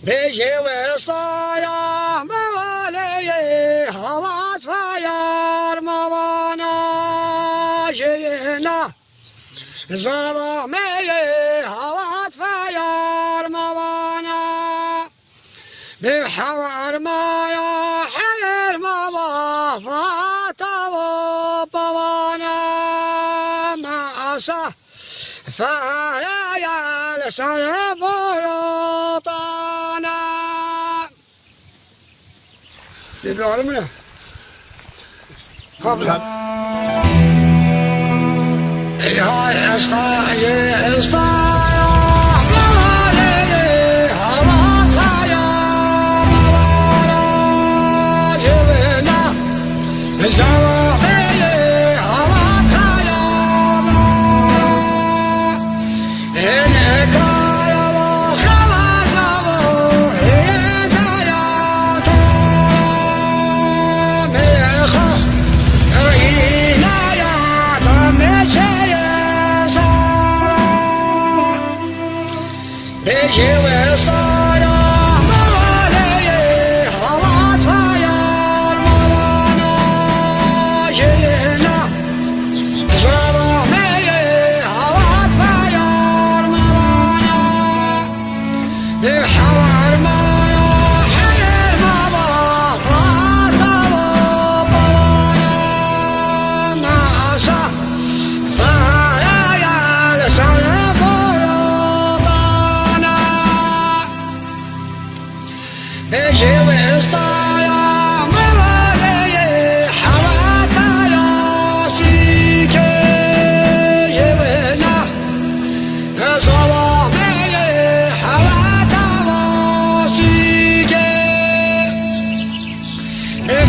Bejeve saya mavaleye havat fayar mavana jena zavameye havat fayar mavana bevhavar maya hayar mava fatavo pavana maasa farayal sarabotana. İbrahim mi? Habla. Ya esta, ya esta.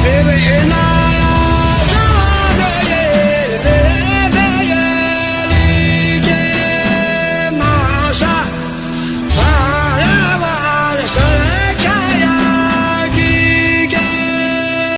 Baby, you're not